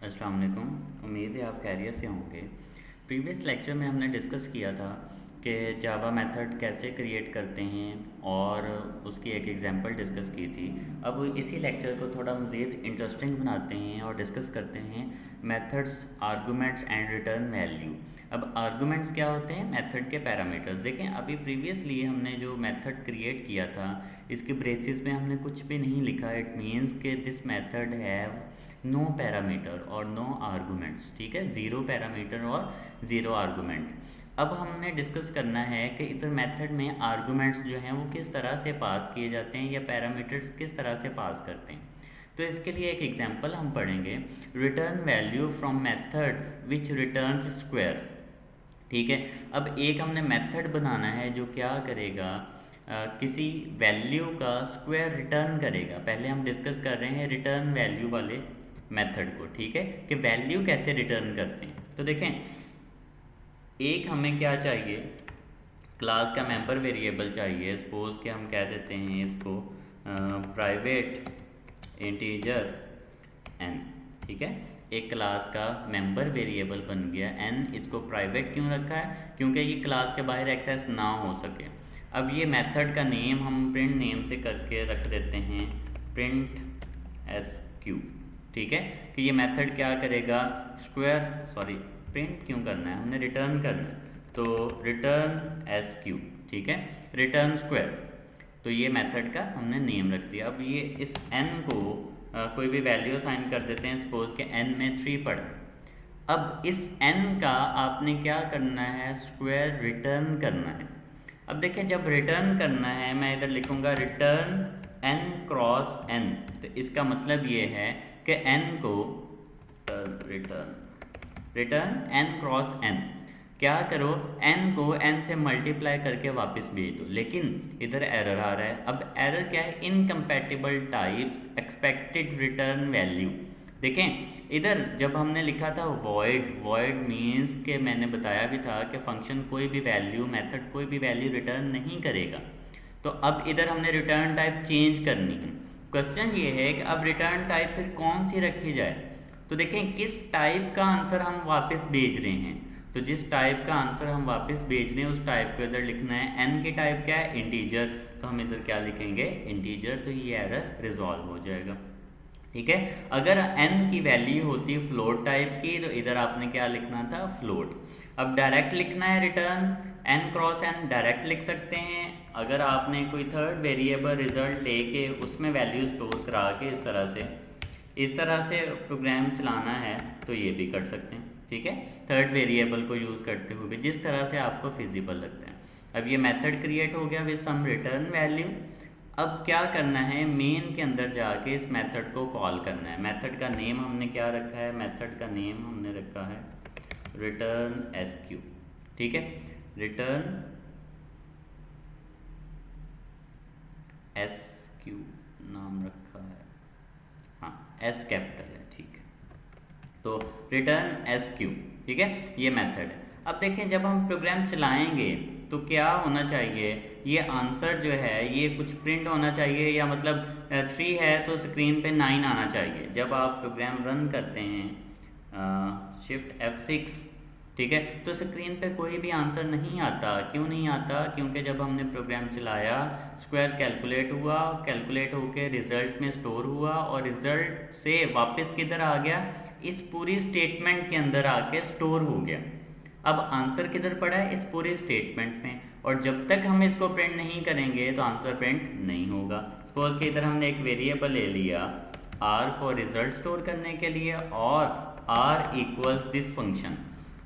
अस्सलाम वालेकुम। उम्मीद है आप खैरियत से होंगे। प्रीवियस लेक्चर में हमने डिस्कस किया था कि जावा मेथड कैसे क्रिएट करते हैं और उसकी एक एग्जांपल डिस्कस की थी। अब इसी लेक्चर को थोड़ा मज़ीद इंटरेस्टिंग बनाते हैं और डिस्कस करते हैं methods, arguments and return value. अब आर्गूमेंट्स क्या होते हैं? मेथड के पैरामीटर्स। देखें, अभी प्रीवियसली हमने जो मेथड क्रिएट किया था इसके बेसिस में हमने कुछ भी नहीं लिखा। इट मीन्स के this method have no parameter और नो आर्गूमेंट्स। ठीक है, ज़ीरो पैरामीटर और ज़ीरो आर्गूमेंट। अब हमने डिस्कस करना है कि इधर मेथड में आर्गूमेंट्स जो हैं वो किस तरह से पास किए जाते हैं या पैरामीटर्स किस तरह से पास करते हैं। तो इसके लिए एक एग्जांपल हम पढ़ेंगे, return value from method which returns square. ठीक है, अब एक हमने मेथड बनाना है जो क्या करेगा, किसी वैल्यू का स्क्वायर रिटर्न करेगा। पहले हम डिस्कस कर रहे हैं रिटर्न वैल्यू वाले मेथड को। ठीक है, कि वैल्यू कैसे रिटर्न करते हैं। तो देखें, एक हमें क्या चाहिए, क्लास का मेंबर वेरिएबल चाहिए। सपोज कि हम कह देते हैं इसको प्राइवेट इंटीजर n। ठीक है, एक क्लास का मेंबर वेरिएबल बन गया n। इसको प्राइवेट क्यों रखा है? क्योंकि ये क्लास के बाहर एक्सेस ना हो सके। अब ये मेथड का नेम हम प्रिंट नेम से करके रख देते हैं प्रिंट sq। ठीक है, कि ये मेथड क्या करेगा, प्रिंट क्यों करना है, हमने रिटर्न करना है, तो रिटर्न sq। ठीक है, रिटर्न स्क्वायर। तो ये मेथड का हमने नेम रख दिया। अब ये इस n को कोई भी वैल्यू असाइन कर देते हैं। सपोज के n में 3 पड़ा। अब इस n का आपने क्या करना है, स्क्वायर रिटर्न करना है। अब देखें, जब रिटर्न करना है मैं इधर लिखूँगा रिटर्न n क्रॉस n। तो इसका मतलब ये है कि n को रिटर्न n क्रॉस n। क्या करो, n को n से मल्टीप्लाई करके वापस भेज दो। लेकिन इधर एरर आ रहा है। अब एरर क्या है, incompatible types expected return value. देखें, इधर जब हमने लिखा था वॉइड मीन्स के मैंने बताया भी था कि फंक्शन कोई भी वैल्यू, मेथड कोई भी वैल्यू रिटर्न नहीं करेगा। तो अब इधर हमने रिटर्न टाइप चेंज करनी है। क्वेश्चन ये है कि अब रिटर्न टाइप फिर कौन सी रखी जाए। तो देखें, किस टाइप का आंसर हम वापस भेज रहे हैं। तो जिस टाइप का आंसर हम वापस भेज रहे हैं उस टाइप को इधर लिखना है। n की टाइप क्या है, इंटीजर। तो हम इधर क्या लिखेंगे, इंटीजर। तो ये एरर रिजॉल्व हो जाएगा। ठीक है, अगर n की वैल्यू होती फ्लोट टाइप की तो इधर आपने क्या लिखना था, फ्लोट। अब डायरेक्ट लिखना है return n cross n, direct लिख सकते हैं। अगर आपने कोई थर्ड वेरिएबल रिजल्ट लेके उसमें वैल्यू स्टोर करा के इस तरह से प्रोग्राम चलाना है तो ये भी कर सकते हैं। ठीक है, थर्ड वेरिएबल को यूज़ करते हुए जिस तरह से आपको फिजिबल लगता है। अब ये मेथड क्रिएट हो गया विद सम रिटर्न वैल्यू। अब क्या करना है, मेन के अंदर जाके इस मेथड को कॉल करना है। मेथड का नेम हमने क्या रखा है, मेथड का नेम हमने रखा है रिटर्न sq। ठीक है, रिटर्न sq नाम रखा है, हाँ s कैपिटल है। ठीक है, तो रिटर्न sq। ठीक है, ये मेथड है। अब देखें, जब हम प्रोग्राम चलाएंगे तो क्या होना चाहिए, ये आंसर जो है ये कुछ प्रिंट होना चाहिए, या मतलब 3 है तो स्क्रीन पे 9 आना चाहिए। जब आप प्रोग्राम रन करते हैं शिफ्ट F6, ठीक है, तो स्क्रीन पे कोई भी आंसर नहीं आता। क्यों नहीं आता? क्योंकि जब हमने प्रोग्राम चलाया स्क्वायर कैलकुलेट हुआ, कैलकुलेट होके रिज़ल्ट में स्टोर हुआ और रिज़ल्ट से वापस किधर आ गया, इस पूरी स्टेटमेंट के अंदर आके स्टोर हो गया। अब आंसर किधर पड़ा है, इस पूरे स्टेटमेंट में। और जब तक हम इसको प्रिंट नहीं करेंगे तो आंसर प्रिंट नहीं होगा। सपोज कि इधर हमने एक वेरिएबल ले लिया r फॉर रिजल्ट स्टोर करने के लिए और r इक्वल्स दिस फंक्शन।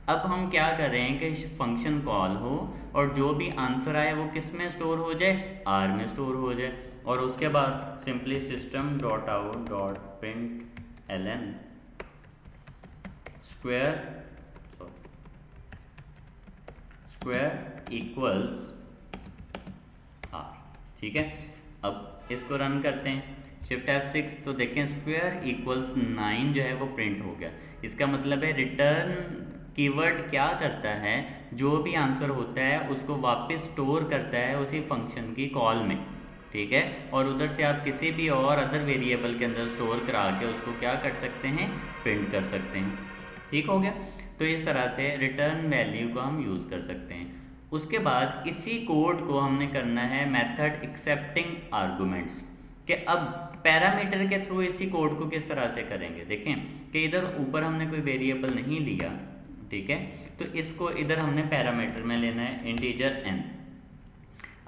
अब हम क्या कर रहे हैं कि फंक्शन कॉल हो और जो भी आंसर आए वो किस में स्टोर हो जाए, r में स्टोर हो जाए। और उसके बाद simply system dot out dot print ln square equals r। ठीक है, अब इसको रन करते हैं शिफ्ट F6, तो देखें स्क्वायर इक्वल्स 9 जो है वो प्रिंट हो गया। इसका मतलब है रिटर्न कीवर्ड क्या करता है, जो भी आंसर होता है उसको वापस स्टोर करता है उसी फंक्शन की कॉल में। ठीक है, और उधर से आप किसी भी और अदर वेरिएबल के अंदर स्टोर करा के उसको क्या कर सकते हैं, प्रिंट कर सकते हैं। ठीक हो गया। तो इस तरह से रिटर्न वैल्यू को हम यूज़ कर सकते हैं। उसके बाद इसी कोड को हमने करना है मेथड एक्सेप्टिंग आर्गुमेंट्स, कि अब पैरामीटर के थ्रू इसी कोड को किस तरह से करेंगे। देखें कि इधर ऊपर हमने कोई वेरिएबल नहीं लिया, ठीक है, तो इसको इधर हमने पैरामीटर में लेना है इंटीजर n।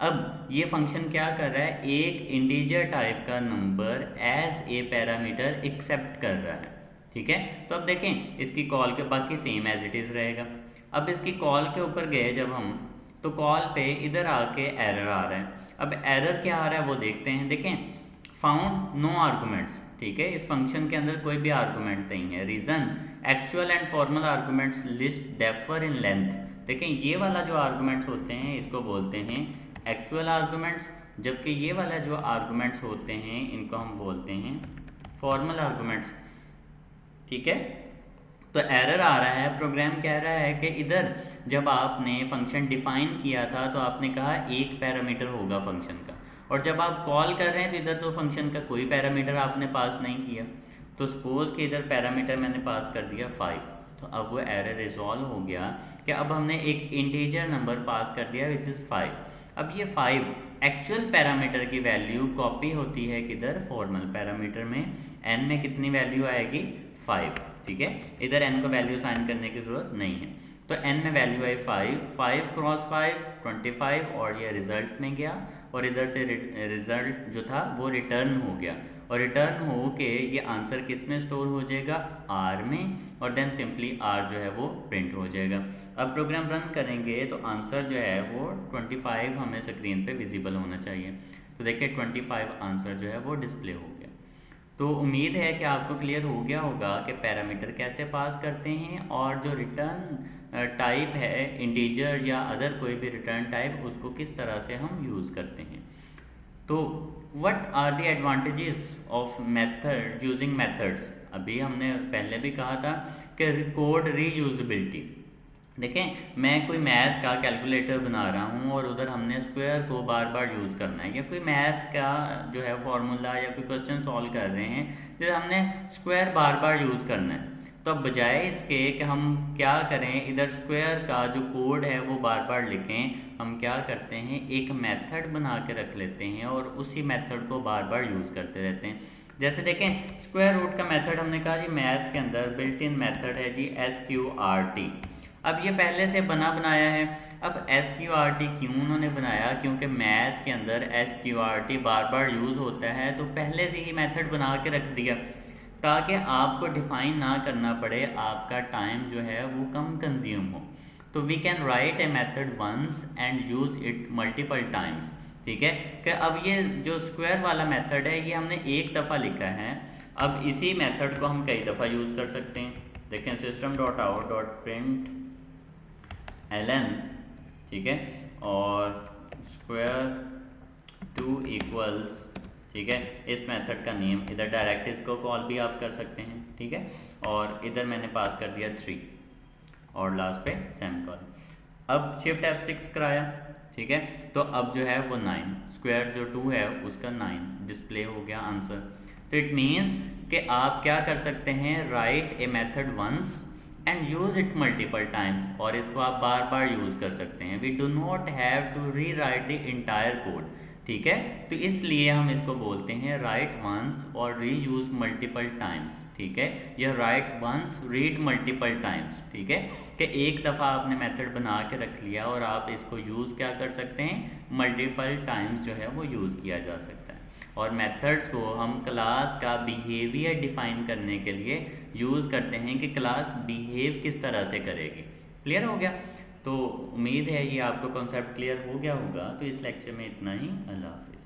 अब ये फंक्शन क्या कर रहा है, एक इंटीजर टाइप का number as a parameter accept कर रहा है। ठीक है, तो अब देखें इसकी कॉल के बाकी सेम एज इट इज़ रहेगा। अब इसकी कॉल के ऊपर गए जब हम, तो कॉल पे इधर आके एरर आ रहा है। अब एरर क्या आ रहा है वो देखते हैं। देखें फाउंड नो आर्गूमेंट्स, ठीक है, इस फंक्शन के अंदर कोई भी आर्गूमेंट नहीं है। Reason actual and formal arguments list defer in length. देखें ये वाला जो आर्गूमेंट्स होते हैं इसको बोलते हैं एक्चुअल आर्गूमेंट्स, जबकि ये वाला जो आर्गूमेंट्स होते हैं इनको हम बोलते हैं फॉर्मल आर्गूमेंट्स। ठीक है, तो एरर आ रहा है, प्रोग्राम कह रहा है कि इधर जब आपने फंक्शन डिफाइन किया था तो आपने कहा एक पैरामीटर होगा फंक्शन का, और जब आप कॉल कर रहे हैं तो इधर तो फंक्शन का कोई पैरामीटर आपने पास नहीं किया। तो सपोज़ कि इधर पैरामीटर मैंने पास कर दिया 5, तो अब वो एरर रिजॉल्व हो गया कि अब हमने एक इंटीजर नंबर पास कर दिया विच इज़ 5। अब ये 5 एक्चुअल पैरामीटर की वैल्यू कॉपी होती है किधर, फॉर्मल पैरामीटर में। n में कितनी वैल्यू आएगी, 5। ठीक है, इधर n को वैल्यू साइन करने की ज़रूरत नहीं है। तो n में वैल्यू आई 5 क्रॉस 5 25, और ये रिज़ल्ट में गया, और इधर से रिज़ल्ट जो था वो रिटर्न हो गया, और रिटर्न हो के ये आंसर किस में स्टोर हो जाएगा, R में, और देन सिंपली R जो है वो प्रिंट हो जाएगा। अब प्रोग्राम रन करेंगे तो आंसर जो है वो 25 हमें स्क्रीन पे विजिबल होना चाहिए। तो देखिए 25 आंसर जो है वो डिस्प्ले हो गया। तो उम्मीद है कि आपको क्लियर हो गया होगा कि पैरामीटर कैसे पास करते हैं, और जो रिटर्न टाइप है इंटीजर या अदर कोई भी रिटर्न टाइप, उसको किस तरह से हम यूज़ करते हैं। तो what are the advantages of method using methods. अभी हमने पहले भी कहा था कि कोड रीयूजेबिलिटी। देखें मैं कोई मैथ का कैलकुलेटर बना रहा हूँ और उधर हमने स्क्वायर को बार बार यूज़ करना है, या कोई मैथ का जो है फॉर्मूला या कोई क्वेश्चन सॉल्व कर रहे हैं जिसे हमने स्क्वायर बार बार यूज़ करना है। तो अब बजाय इसके कि हम क्या करें, इधर स्क्वायर का जो कोड है वो बार बार लिखें, हम क्या करते हैं एक मेथड बना के रख लेते हैं और उसी मेथड को बार बार यूज़ करते रहते हैं। जैसे देखें स्क्वायर रूट का मेथड हमने कहा जी मैथ के अंदर बिल्ट इन मेथड है जी SQRT। अब ये पहले से बना बनाया है। अब SQRT क्यों उन्होंने बनाया, क्योंकि मैथ के अंदर SQRT बार बार यूज़ होता है, तो पहले से ही मेथड बना के रख दिया ताकि आपको डिफ़ाइन ना करना पड़े, आपका टाइम जो है वो कम कंज्यूम हो। तो we can write a method once and use it multiple times. ठीक है, कि अब ये जो स्क्वायर वाला मेथड है ये हमने एक दफ़ा लिखा है, अब इसी मेथड को हम कई दफ़ा यूज़ कर सकते हैं। देखें system.out.println, ठीक है, और स्क्वायर 2 इक्वल्स, ठीक है, इस मेथड का नेम, इधर डायरेक्ट इसको कॉल भी आप कर सकते हैं। ठीक है, और इधर मैंने पास कर दिया 3 और लास्ट पे सेमीकोलन। अब शिफ्ट F6 कराया, ठीक है, तो अब जो है वो 9 स्क्वायर जो 2 है उसका 9 डिस्प्ले हो गया आंसर। तो इट मीन्स कि आप क्या कर सकते हैं, write a method once and use it multiple times, और इसको आप बार बार यूज़ कर सकते हैं। We do not have to rewrite the entire code. ठीक है, तो इसलिए हम इसको बोलते हैं राइट वंस और री यूज़ मल्टीपल टाइम्स। ठीक है, या write once read multiple times. ठीक है, कि एक दफ़ा आपने मेथड बना के रख लिया और आप इसको यूज़ क्या कर सकते हैं, मल्टीपल टाइम्स जो है वो यूज़ किया जा सकता है। और मेथड्स को हम क्लास का बिहेवियर डिफ़ाइन करने के लिए यूज़ करते हैं कि क्लास बिहेव किस तरह से करेगी। क्लियर हो गया। तो उम्मीद है ये आपको कॉन्सेप्ट क्लियर हो गया होगा। तो इस लेक्चर में इतना ही। अल्लाह हाफिज़।